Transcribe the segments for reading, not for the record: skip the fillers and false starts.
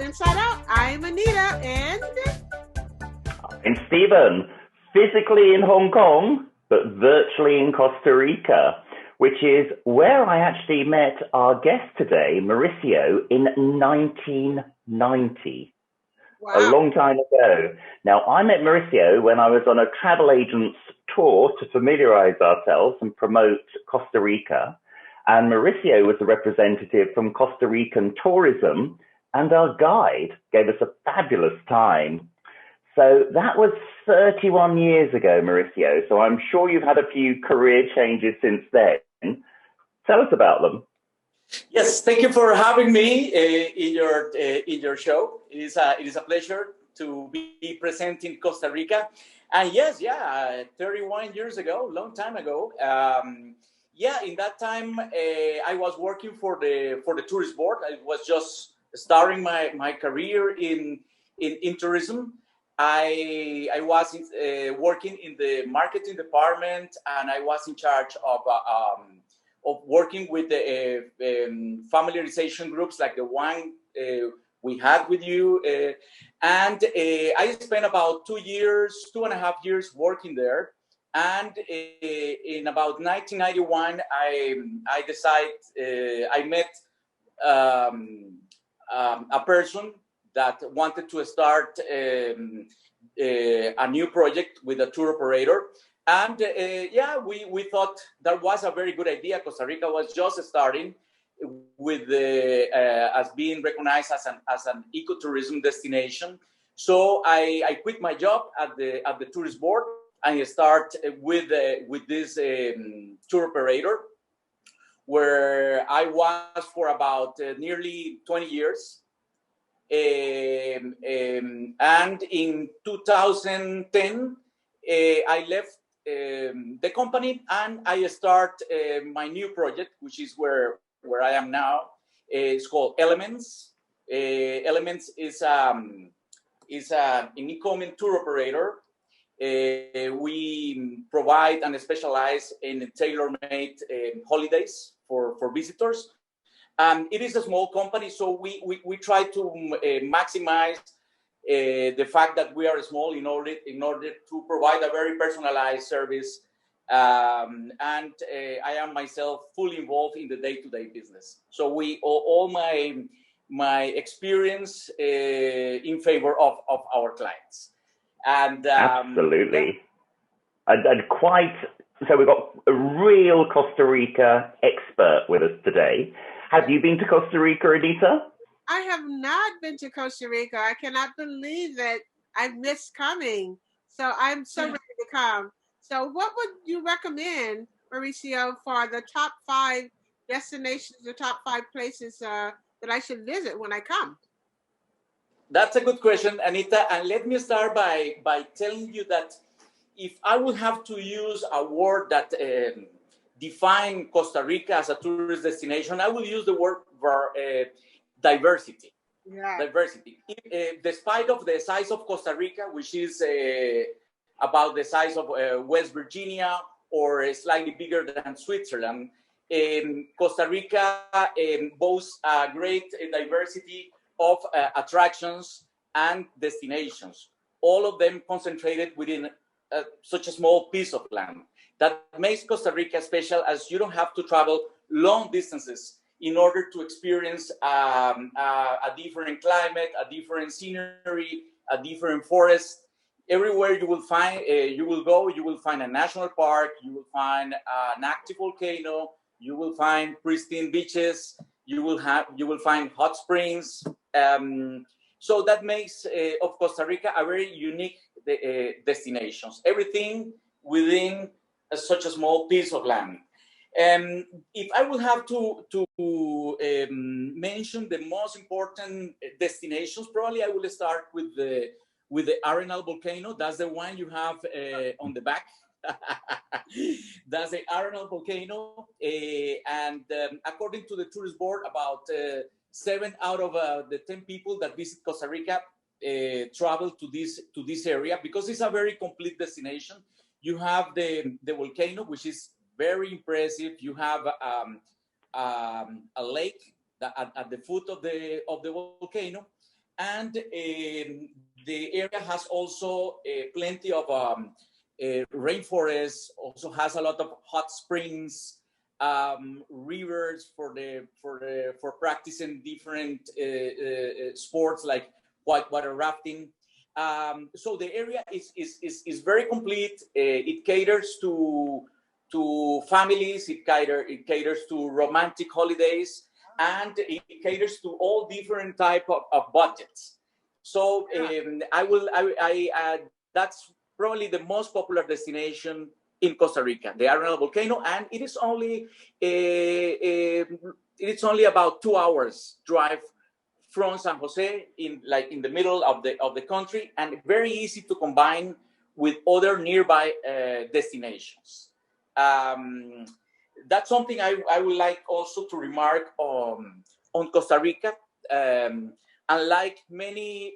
Inside Out. I'm Anita, and I'm Stephen, physically in Hong Kong, but virtually in Costa Rica, which is where I actually met our guest today, Mauricio, in 1990. wow. A long time ago. Now, I met Mauricio when I was on a travel agent's tour to familiarize ourselves and promote Costa Rica. And Mauricio was the representative from Costa Rican tourism, and our guide gave us a fabulous time. So that was 31 years ago, Mauricio. So I'm sure you've had a few career changes since then. Tell us about them. Yes, thank you for having me in your show. It is a pleasure to be present in Costa Rica. And yes, 31 years ago, long time ago. In that time, I was working for the tourist board. I was just starting my career in tourism. I was working in the marketing department, and I was in charge of working with the familiarization groups like the one we had with you. And I spent about 2.5 years working there. And in about 1991, I decided, I met a person that wanted to start a new project with a tour operator. And we thought that was a very good idea. Costa Rica was just starting with as being recognized as an ecotourism destination. So I quit my job at the tourist board and I start with this tour operator, where I was for about nearly 20 years. And in 2010, I left the company and I start my new project, which is where I am now. It's called Elements. Elements is an e-commerce tour operator. We provide and specialize in tailor-made holidays for visitors. It is a small company, so we try to maximize the fact that we are small in order to provide a very personalized service. And I am myself fully involved in the day-to-day business. So all my experience in favor of our clients. And absolutely. So we've got a real Costa Rica expert with us today. Have you been to Costa Rica, Anita? I have not been to Costa Rica. I cannot believe that I missed coming. So I'm so ready to come. So what would you recommend, Mauricio, for the top 5 destinations, the top 5 places that I should visit when I come? That's a good question, Anita. And let me start by telling you that if I would have to use a word that define Costa Rica as a tourist destination, I will use the word diversity. Yeah. Diversity. Despite of the size of Costa Rica, which is about the size of West Virginia or slightly bigger than Switzerland, Costa Rica boasts a great diversity of attractions and destinations, all of them concentrated within such a small piece of land. That makes Costa Rica special, as you don't have to travel long distances in order to experience a different climate, a different scenery, a different forest. Everywhere you will find, you will find a national park, you will find an active volcano, you will find pristine beaches, you will find hot springs. So that makes of Costa Rica a very unique destinations. Everything within such a small piece of land. If I would have to mention the most important destinations, probably I will start with the Arnold Volcano. That's the one you have on the back. That's the Arnold Volcano. And according to the tourist board, about 7 out of the 10 people that visit Costa Rica travel to this area because it's a very complete destination. You have the volcano, which is very impressive. You have a lake at the foot of the volcano, And the area has also plenty of rainforest, also has a lot of hot springs, rivers for practicing different sports like whitewater rafting. So the area is very complete. It caters to families. It caters to romantic holidays, and it caters to all different type of budgets. So that's probably the most popular destination in Costa Rica, the Arnold Volcano, and it's only about 2 hours drive from San Jose, in the middle of the country, and very easy to combine with other nearby destinations. That's something I would like also to remark on Costa Rica. Unlike many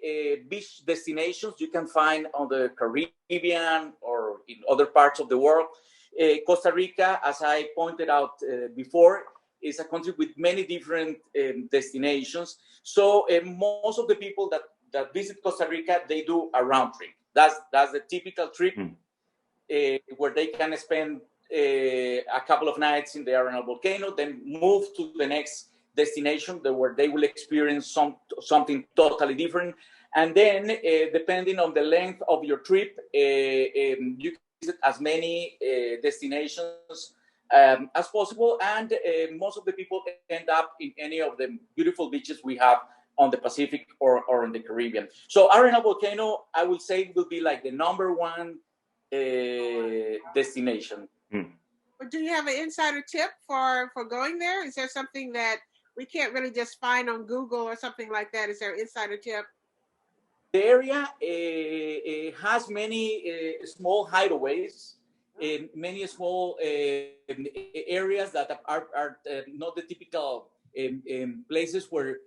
beach destinations you can find on the Caribbean or in other parts of the world, Costa Rica, as I pointed out before, is a country with many different destinations. So most of the people that visit Costa Rica, they do a round trip. That's the typical trip where they can spend a couple of nights in the Arnold Volcano, then move to the next destination where they will experience something totally different. And then, depending on the length of your trip, you can visit as many destinations as possible. And most of the people end up in any of the beautiful beaches we have on the Pacific or in the Caribbean. So Arnold Volcano, I would say, will be like the number one destination. But do you have an insider tip for going there? Is there something that we can't really just find on Google or something like that? Is there an insider tip? The area has many small hideaways, many small areas that are not the typical places where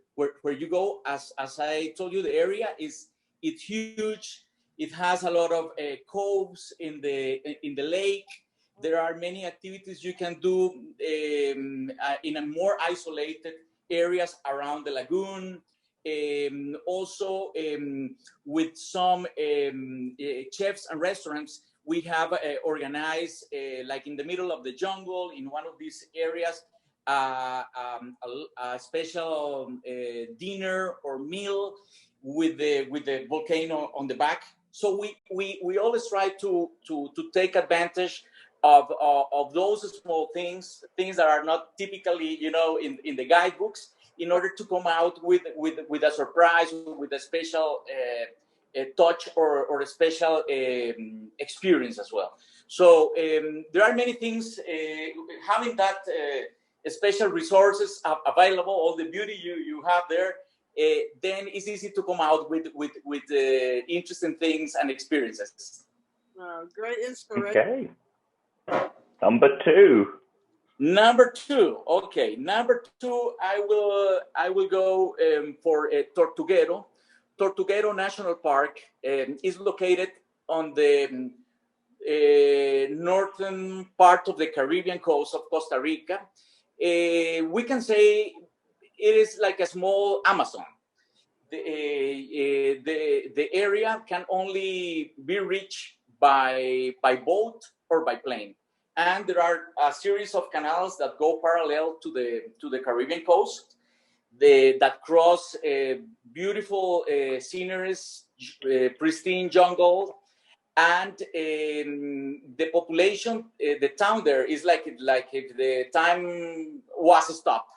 you go. As I told you, the area it's huge. It has a lot of coves in the lake. There are many activities you can do in a more isolated areas around the lagoon. Also, with some chefs and restaurants, we have organized, like in the middle of the jungle, in one of these areas, a special dinner or meal with the volcano on the back. So we always try to take advantage of those small things that are not typically, in the guidebooks, in order to come out with a surprise, with a special touch or a special experience as well. So there are many things, having that special resources available, all the beauty you have there, then it's easy to come out with interesting things and experiences. Great inspiration. Okay. Number two. Okay. Number two, I will go for Tortuguero. Tortuguero National Park is located on the northern part of the Caribbean coast of Costa Rica. We can say it is like a small Amazon. The area can only be reached by boat or by plane. And there are a series of canals that go parallel to the Caribbean coast that cross beautiful sceneries, pristine jungle, and the population, the town there is like if the time was stopped.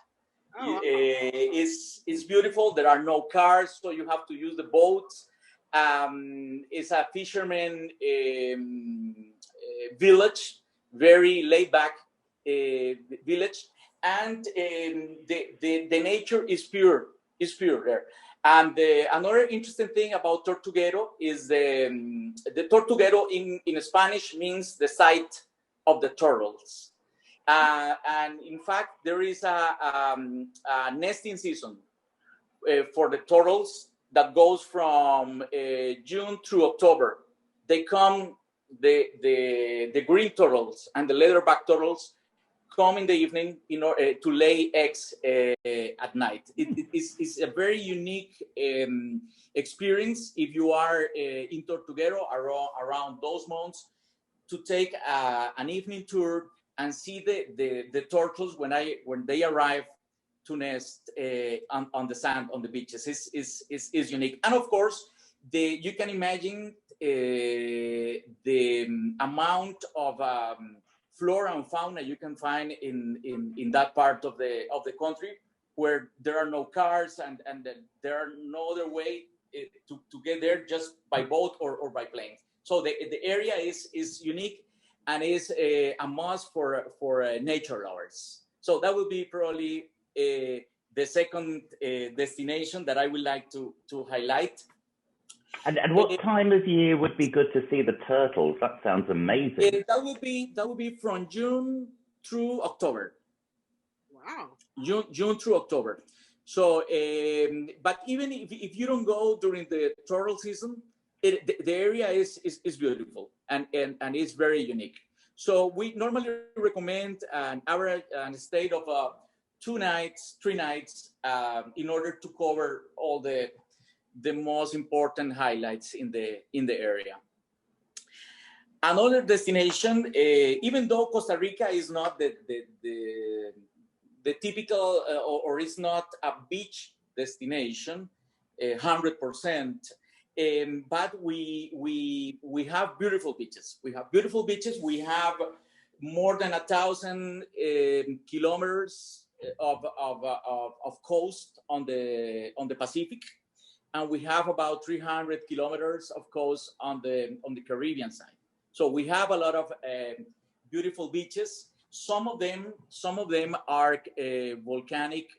Oh. It's beautiful. There are no cars, so you have to use the boats. It's a fisherman village. Very laid back village, and the nature is pure there. And another interesting thing about Tortuguero is the Tortuguero in Spanish means the site of the turtles. And in fact, there is a nesting season for the turtles that goes from June through October. They come. The green turtles and the leatherback turtles come in the evening in order to lay eggs at night. It's a very unique experience if you are in Tortuguero around those months, to take an evening tour and see the turtles when they arrive to nest on the sand on the beaches. Is unique. And of course, you can imagine the amount of flora and fauna you can find in that part of the country, where there are no cars and there are no other way to get there, just by boat or by plane. So the area is unique and is a must for nature lovers. So that would be probably the second destination that I would like to highlight. And what time of year would be good to see the turtles? That sounds amazing. That would be from June through October. Wow. June through October. So, but even if you don't go during the turtle season, the area is beautiful and it's very unique. So we normally recommend an average stay of 2 nights, 3 nights in order to cover all the most important highlights in the area. Another destination, even though Costa Rica is not the typical or is not a beach destination, 100%, but we have beautiful beaches. We have beautiful beaches. We have more than 1,000 kilometers of coast on the Pacific, and we have about 300 kilometers of coast on the Caribbean side. So we have a lot of beautiful beaches. Some of them are volcanic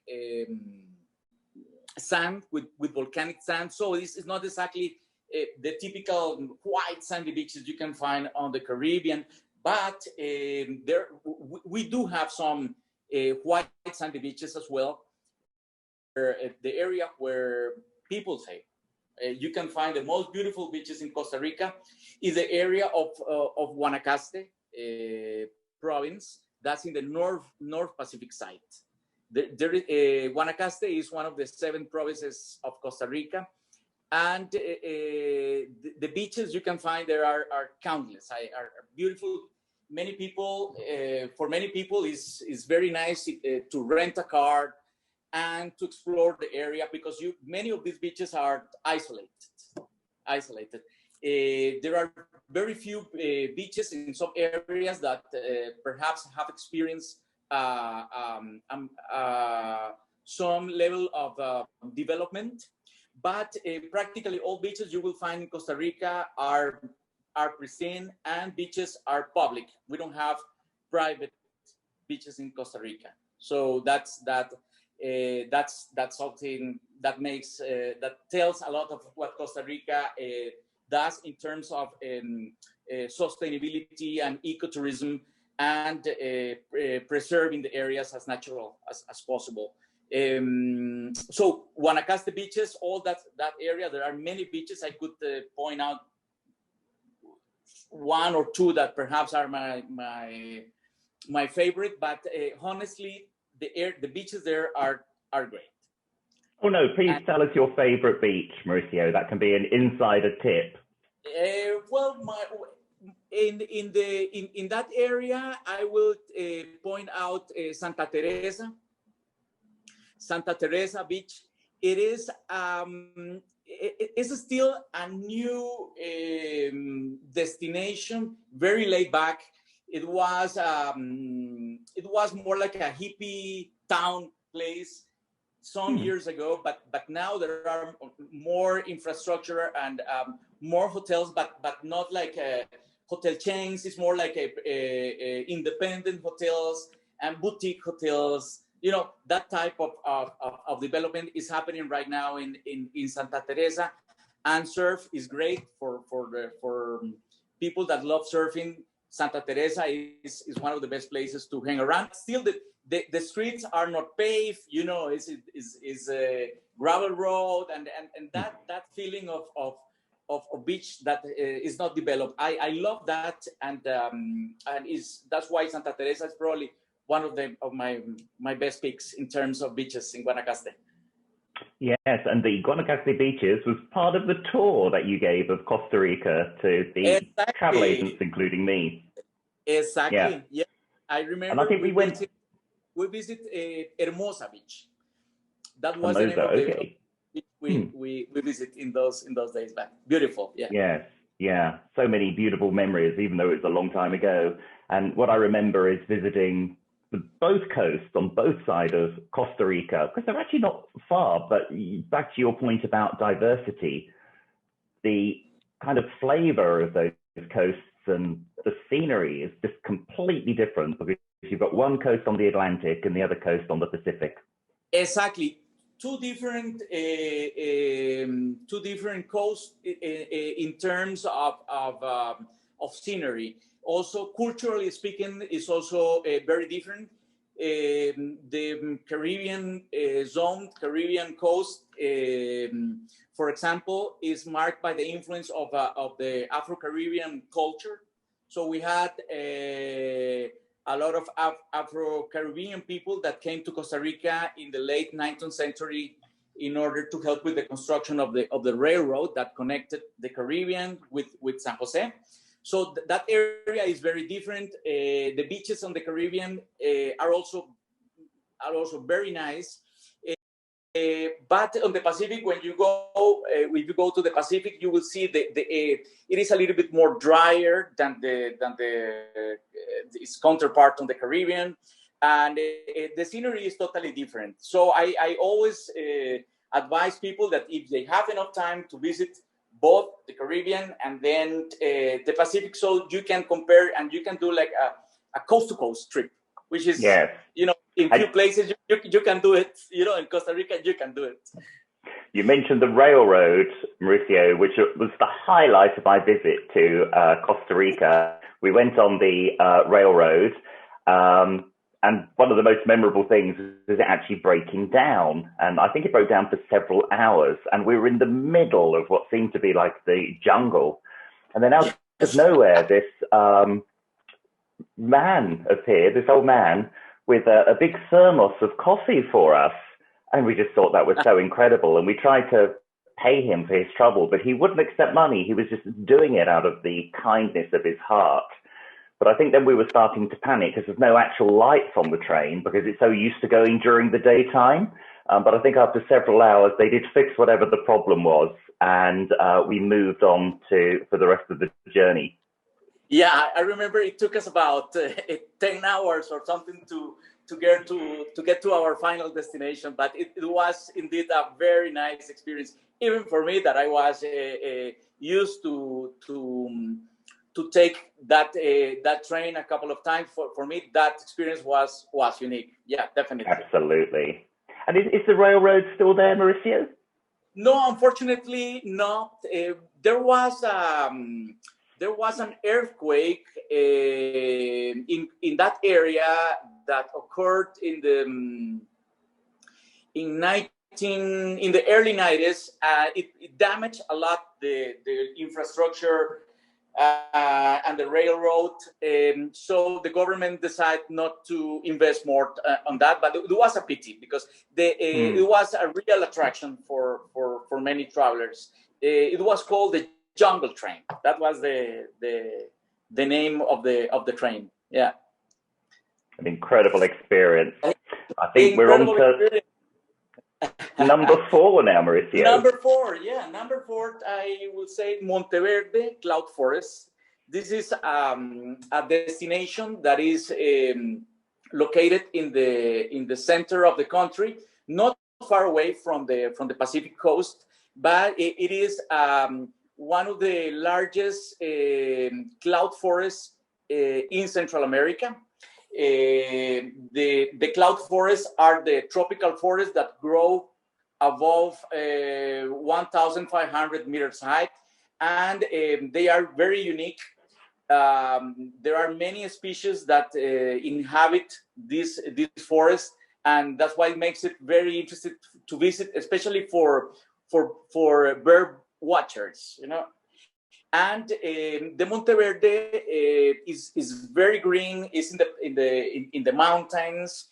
sand with volcanic sand. So this is not exactly the typical white sandy beaches you can find on the Caribbean, but we do have some white sandy beaches as well. The area where people say you can find the most beautiful beaches in Costa Rica is the area of Guanacaste province. That's in the North Pacific side. Guanacaste is one of the 7 provinces of Costa Rica, and the beaches you can find there are countless. Are beautiful. Many people, for many people, is very nice to rent a car and to explore the area, because many of these beaches are isolated. There are very few beaches in some areas that perhaps have experienced some level of development, but practically all beaches you will find in Costa Rica are pristine, and beaches are public. We don't have private beaches in Costa Rica, so that's something that makes that tells a lot of what Costa Rica does in terms of sustainability and ecotourism, and preserving the areas as natural as possible. So Guanacaste beaches, all that area, there are many beaches. I could point out 1 or 2 that perhaps are my favorite, but honestly, the beaches there are great. Oh no, please tell us your favorite beach, Mauricio. That can be an insider tip. Well, in that area, I will point out Santa Teresa Beach. It is it's still a new destination, very laid back. It was more like a hippie town place some years ago, but now there are more infrastructure and more hotels, but not like hotel chains. It's more like a independent hotels and boutique hotels. You know, that type of development is happening right now in Santa Teresa, and surf is great for people that love surfing. Santa Teresa is one of the best places to hang around. Still, the streets are not paved. You know, is a gravel road, and that feeling of beach that is not developed. I love that, and that's why Santa Teresa is probably one of my best picks in terms of beaches in Guanacaste. Yes, and the Guanacaste Beaches was part of the tour that you gave of Costa Rica to the travel agents, including me. Exactly. Yeah. I remember. And I think we visit Hermosa Beach. That was the name of the beach we visit in those days back. Beautiful. Yeah. Yes. Yeah. So many beautiful memories, even though it was a long time ago. And what I remember is visiting both coasts on both sides of Costa Rica, because they're actually not far, but back to your point about diversity, the kind of flavor of those coasts and the scenery is just completely different, because you've got one coast on the Atlantic and the other coast on the Pacific. Exactly. Two different coasts in terms of scenery. Also, culturally speaking, is also very different. The Caribbean zone, Caribbean coast, for example, is marked by the influence of the Afro-Caribbean culture. So we had a lot of Afro-Caribbean people that came to Costa Rica in the late 19th century in order to help with the construction of the railroad that connected the Caribbean with San Jose. So that area is very different. The beaches on the Caribbean are also very nice. But on the Pacific, when you go to the Pacific, you will see it is a little bit more drier than its counterpart on the Caribbean, and the scenery is totally different. So I always advise people that if they have enough time to visit both the Caribbean and then the Pacific, so you can compare and you can do like a coast-to-coast trip, which is, in few places you can do it. In Costa Rica, you can do it. You mentioned the railroad, Mauricio, which was the highlight of my visit to Costa Rica. We went on the railroad, and one of the most memorable things is it actually breaking down. And I think it broke down for several hours. And we were in the middle of what seemed to be like the jungle. And then out of nowhere, this man appeared, this old man, with a big thermos of coffee for us. And we just thought that was so incredible. And we tried to pay him for his trouble, but he wouldn't accept money. He was just doing it out of the kindness of his heart. But I think then we were starting to panic because there's no actual lights on the train because it's so used to going during the daytime. But I think after several hours, they did fix whatever the problem was. And we moved on for the rest of the journey. Yeah, I remember it took us about 10 hours or something to get to our final destination. But it was indeed a very nice experience, even for me that I was used to take that train a couple of times. For me, that experience was unique. Yeah, definitely. Absolutely. And is the railroad still there, Mauricio? No, unfortunately not. There was an earthquake in that area that occurred in the early 90s. It damaged a lot the infrastructure and the railroad. So the government decided not to invest more on that. But it was a pity because it was a real attraction for many travelers. It was called the Jungle Train. That was the name of the train. Yeah, an incredible experience. I think we're on to number 4 now, Mauricio. Number 4, I will say Monteverde Cloud Forest. This is a destination that is located in the center of the country, not far away from the Pacific coast, but it is one of the largest cloud forests in Central America. The cloud forests are the tropical forests that grow above 1,500 meters high, and they are very unique. There are many species that inhabit this forest, and that's why it makes it very interesting to visit, especially for bird watchers. And the Monteverde is very green. Is in the mountains,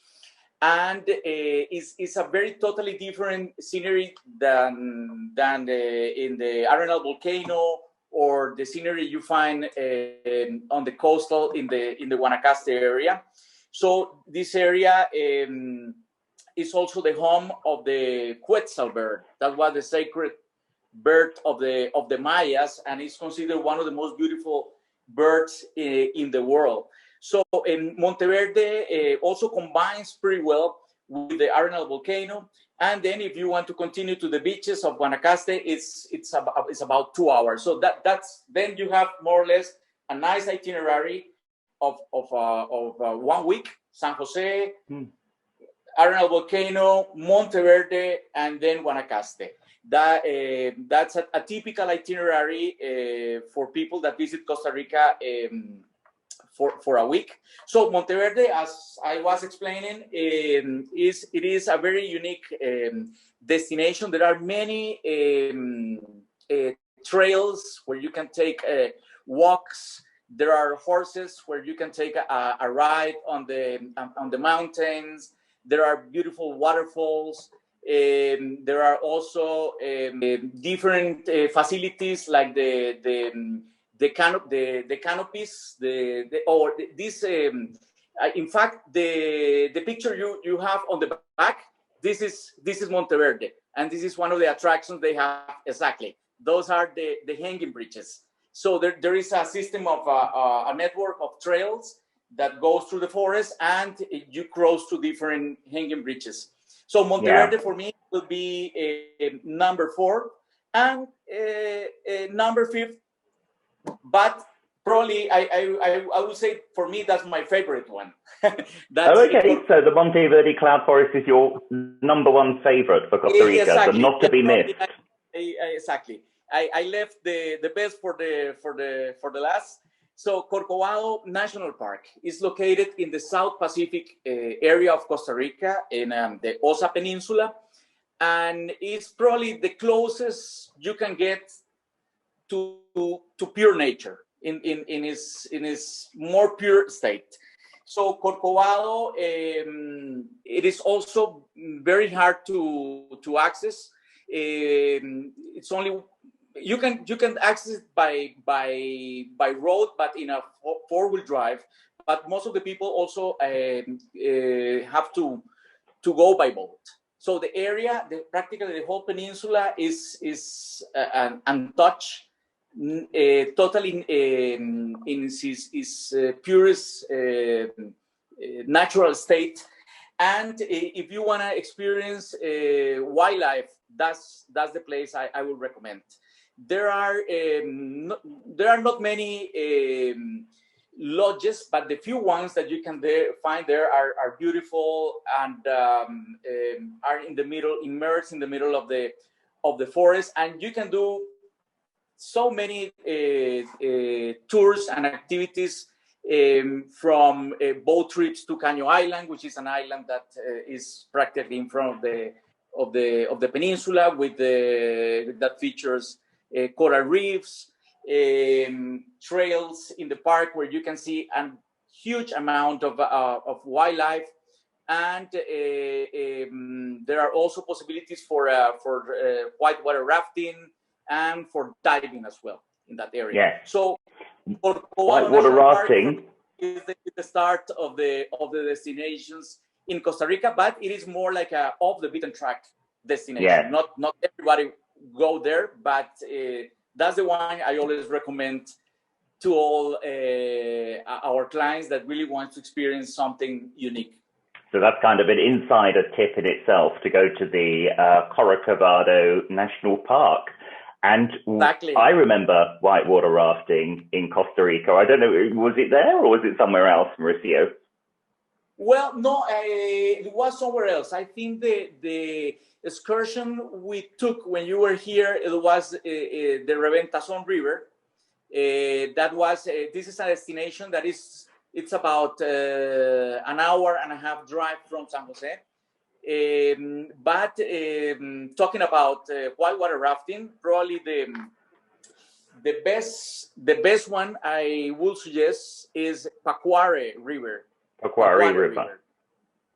and is a very totally different scenery than in the Arnold Volcano or the scenery you find on the coastal in the Guanacaste area. So this area is also the home of the Quetzal bird. That was the sacred bird of the Mayas, and is considered one of the most beautiful birds in the world. So in Monteverde also combines pretty well with the Arnold Volcano. And then if you want to continue to the beaches of Guanacaste, it's about 2 hours. So that's then you have more or less a nice itinerary of 1 week: San Jose, Arnold Volcano, Monteverde, and then Guanacaste. That's a typical itinerary for people that visit Costa Rica for a week. So Monteverde, as I was explaining, is a very unique destination. There are many trails where you can take walks. There are horses where you can take a ride on the mountains. There are beautiful waterfalls. There are also different facilities like the canopies. In fact, the picture you have on the back, this is Monteverde, and this is one of the attractions they have. Exactly, those are the hanging bridges. So there is a system of a network of trails that goes through the forest, and you cross to different hanging bridges. So Monteverde for me will be number 4, and number 5. But probably I would say for me that's my favorite one. Okay, so the Monteverde Cloud Forest is your number 1 favorite for Costa Rica, exactly. So not to be missed. Exactly. I left the best for the last. So Corcovado National Park is located in the South Pacific area of Costa Rica in the Osa Peninsula, and it's probably the closest you can get to pure nature in its more pure state. So Corcovado, it is also very hard to access. It's only you can access it by road, but in a 4-wheel drive. But most of the people also have to go by boat. So the area, practically the whole peninsula is untouched, totally in its purest natural state. And if you want to experience wildlife, that's the place I would recommend. There are not many lodges, but the few ones that you can find there are beautiful and are immersed in the middle of the forest, and you can do so many tours and activities, from boat trips to Caño Island, which is an island that is practically in front of the peninsula, that features coral reefs, trails in the park where you can see a huge amount of wildlife, and there are also possibilities for whitewater rafting and for diving as well in that area. Yeah. So whitewater rafting is the start of the destinations in Costa Rica, but it is more like a off the beaten track destination. Yeah. Not everybody go there, but that's the one I always recommend to all our clients that really want to experience something unique. So that's kind of an insider tip in itself, to go to the Corcovado National Park. And exactly. I remember whitewater rafting in Costa Rica. I don't know, was it there or was it somewhere else, Mauricio? Well, no, it was somewhere else. I think the excursion we took when you were here, it was the Reventazón River. This is a destination that it's about an hour and a half drive from San Jose. But talking about whitewater rafting, probably the best one I will suggest is Pacuare River. Pacuare River.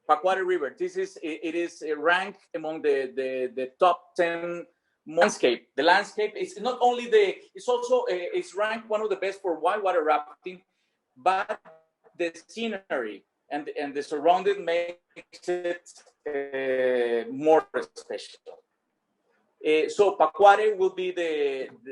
Pacuare River. It is ranked among the top 10 landscape. The landscape is not only it's also it's ranked one of the best for whitewater rafting, but the scenery and the surrounding makes it more special. So Pacuare will be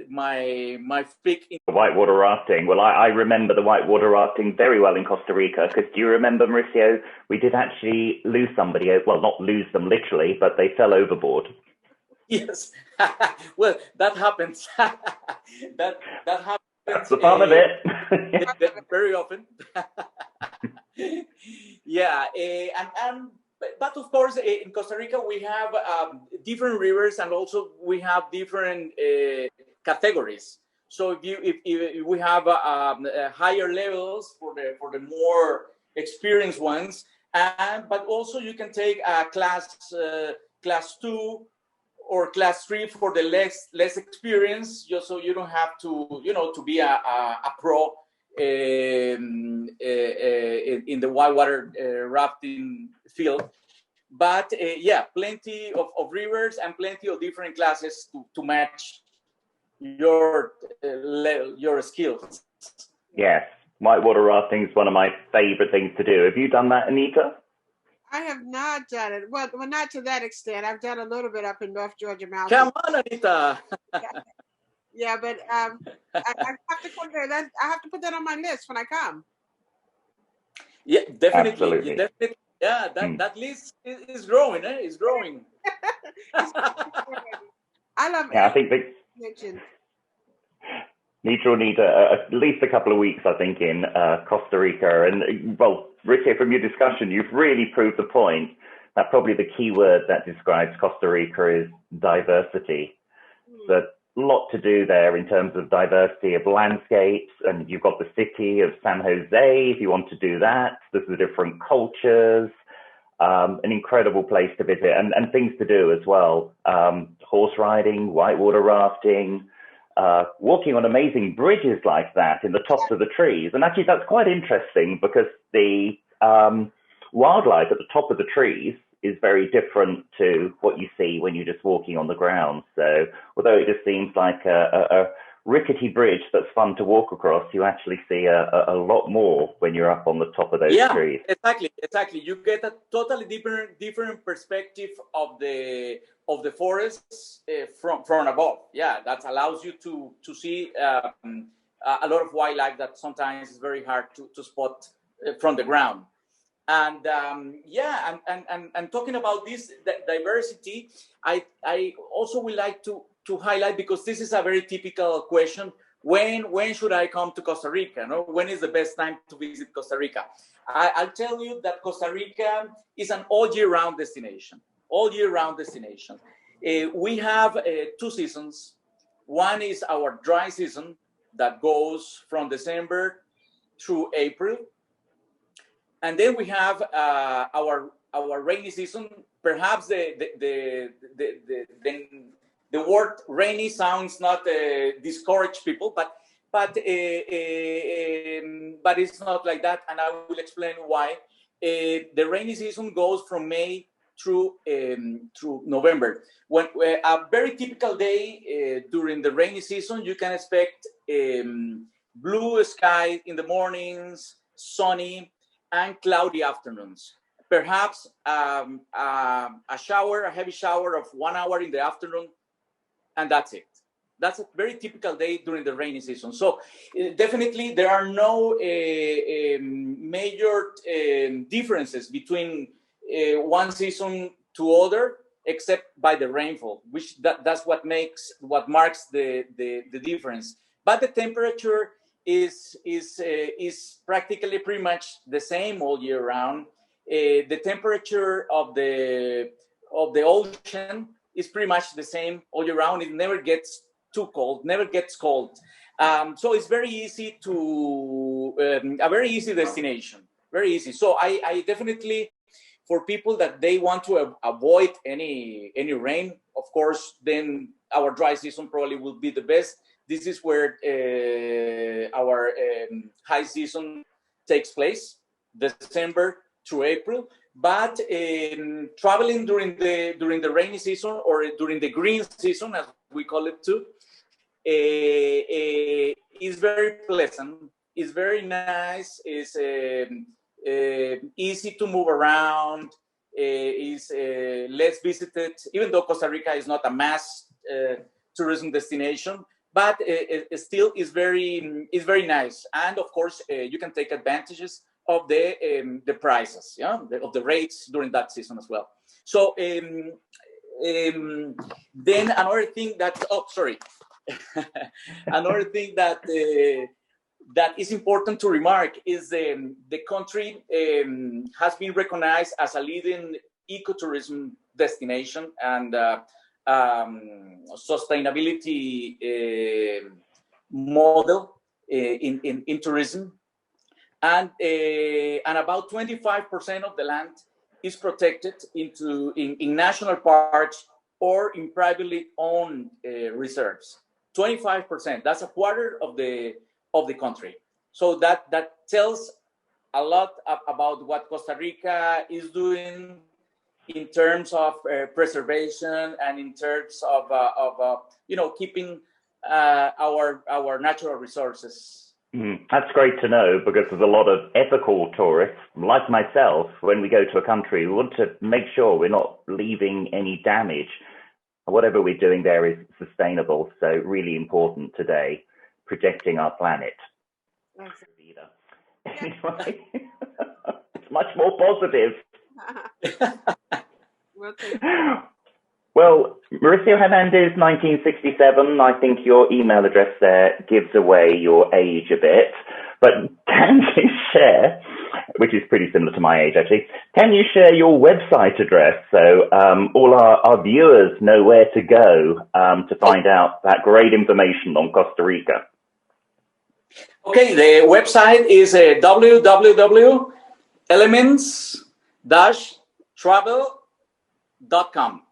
my pick in whitewater rafting. Well, I remember the whitewater rafting very well in Costa Rica, because do you remember, Mauricio, we did actually lose somebody, well, not lose them literally, but they fell overboard. Yes. Well, that happens. that happens. That's the fun of it. Very often. Yeah, but of course, in Costa Rica, we have different rivers, and also we have different categories. So if we have higher levels for the more experienced ones, but also you can take class 2 or class 3 for the less experienced, just so you don't have to to be a pro in the whitewater rafting field. But yeah, plenty of rivers and plenty of different classes to match your skills. Yes, whitewater rafting is one of my favorite things to do. Have you done that, Anita? I have not done it. Well, not to that extent. I've done a little bit up in North Georgia Mountains. Come on, Anita. Yeah, but I have to put that. I have to put that on my list when I come. Yeah, definitely. Absolutely. Definitely. Yeah, that list is growing. It's growing. I love. Yeah, I think Nita will need at least a couple of weeks, I think, in Costa Rica. And well, Mauricio, from your discussion, you've really proved the point that probably the key word that describes Costa Rica is diversity. There's a lot to do there in terms of diversity of landscapes, and you've got the city of San Jose if you want to do that. There's the different cultures, an incredible place to visit, and things to do as well. Horse riding, whitewater rafting, walking on amazing bridges like that in the tops of the trees. And actually that's quite interesting, because the wildlife at the top of the trees is very different to what you see when you're just walking on the ground. So although it just seems like a rickety bridge that's fun to walk across, you actually see a lot more when you're up on the top of those trees. Exactly. You get a totally different perspective of the forests from above. Yeah, that allows you to see a lot of wildlife that sometimes is very hard to spot from the ground. And and talking about this diversity, I also would like to highlight, because this is a very typical question: when should I come to Costa Rica? No? When is the best time to visit Costa Rica? I'll tell you that Costa Rica is an all year round destination. We have 2 seasons. One is our dry season that goes from December through April. And then we have our rainy season. Perhaps the word rainy sounds not discourage people, but it's not like that, and I will explain why. The rainy season goes from May through November. When a very typical day during the rainy season, you can expect blue sky in the mornings, sunny, and cloudy afternoons. Perhaps a heavy shower of 1 hour in the afternoon, and that's it. That's a very typical day during the rainy season. So definitely there are no major differences between one season to other, except by the rainfall, which that's what marks the difference. But the temperature is practically pretty much the same all year round. The temperature of the ocean is pretty much the same all year round. It never gets too cold, so it's very easy a very easy destination, very easy. So I definitely, for people that they want to avoid any rain, of course, then our dry season probably will be the best. This is where our high season takes place, December through April. But traveling during the rainy season, or during the green season, as we call it too, is very pleasant. It's very nice. It's easy to move around. Is less visited, even though Costa Rica is not a mass tourism destination, but it still is very nice. And of course, you can take advantages of the prices, of the rates during that season as well. So then another thing that another thing that is important to remark is the country has been recognized as a leading ecotourism destination and sustainability model in tourism. And about 25% of the land is protected in national parks or in privately owned reserves. 25%. That's a quarter of the country. So that tells a lot about what Costa Rica is doing in terms of preservation and in terms of keeping our natural resources. That's great to know, because there's a lot of ethical tourists, like myself. When we go to a country, we want to make sure we're not leaving any damage. Whatever we're doing there is sustainable. So really important today, protecting our planet. Anyway, it's much more positive. Well, Mauricio Hernandez, 1967. I think your email address there gives away your age a bit. But can you share, which is pretty similar to my age actually, can you share your website address so all our viewers know where to go to find out that great information on Costa Rica? Okay, the website is www.elements-travel.com.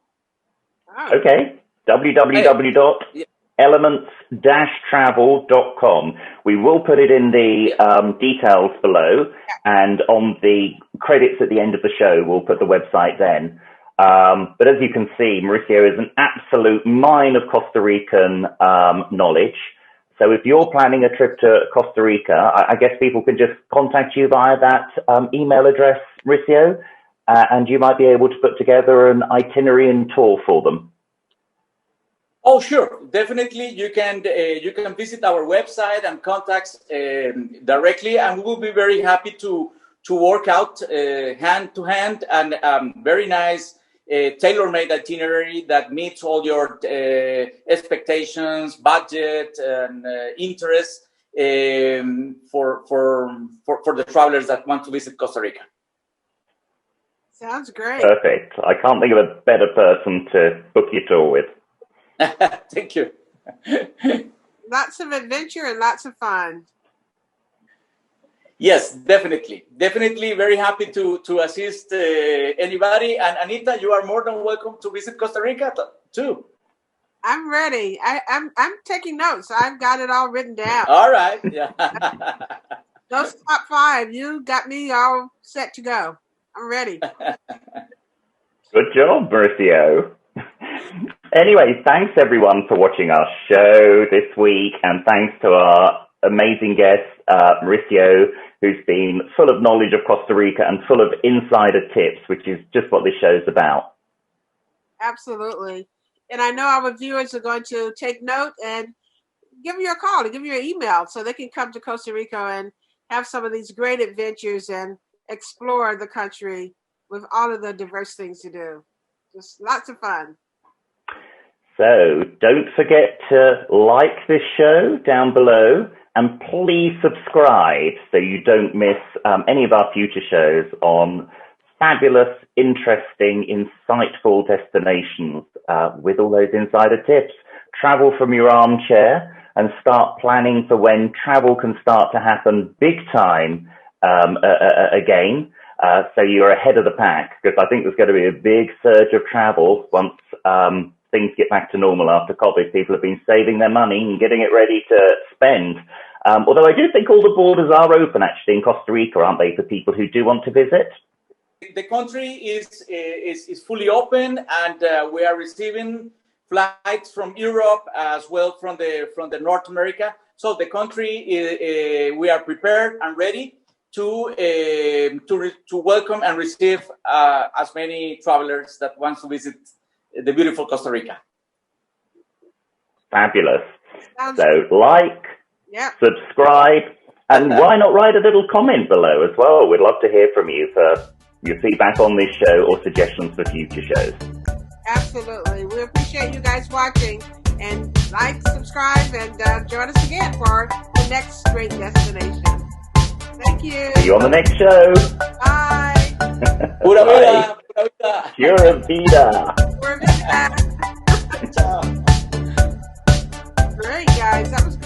Okay, www.elements-travel.com. We will put it in the details below, and on the credits at the end of the show, we'll put the website then. But as you can see, Mauricio is an absolute mine of Costa Rican knowledge. So if you're planning a trip to Costa Rica, I guess people can just contact you via that email address, Mauricio, and you might be able to put together an itinerary and tour for them. Oh, sure. Definitely. You can visit our website and contact directly, and we will be very happy to work out hand to hand and very nice tailor-made itinerary that meets all your expectations, budget, and interest for the travelers that want to visit Costa Rica. Sounds great. Perfect. I can't think of a better person to book your tour with. Thank you. Lots of adventure and lots of fun. Yes, definitely. Definitely very happy to assist anybody. And Anita, you are more than welcome to visit Costa Rica too. I'm ready. I'm taking notes. I've got it all written down. All right. Yeah. Those top 5, you got me all set to go. I'm ready. Good job, Mauricio. Anyway, thanks everyone for watching our show this week, and thanks to our amazing guest, Mauricio, who's been full of knowledge of Costa Rica and full of insider tips, which is just what this show's about. Absolutely. And I know our viewers are going to take note and give you a call, to give you an email, so they can come to Costa Rica and have some of these great adventures and explore the country with all of the diverse things to do. Just lots of fun. So don't forget to like this show down below, and please subscribe so you don't miss any of our future shows on fabulous, interesting, insightful destinations with all those insider tips. Travel from your armchair and start planning for when travel can start to happen big time again. So you're ahead of the pack, because I think there's going to be a big surge of travel once things get back to normal after COVID, people have been saving their money and getting it ready to spend. Although I do think all the borders are open actually in Costa Rica, aren't they, for people who do want to visit? The country is fully open, and we are receiving flights from Europe as well from the North America. So the country we are prepared and ready to welcome and receive as many travelers that want to visit the beautiful Costa Rica. Fabulous. So yeah, subscribe, and why not write a little comment below as well? We'd love to hear from you for your feedback on this show or suggestions for future shows. Absolutely. We appreciate you guys watching, and like, subscribe, and join us again for the next great destination. Thank you. See you on the next show. Bye. Pura vida. Pura vida. Pura vida. Pura vida. Great, guys. That was good.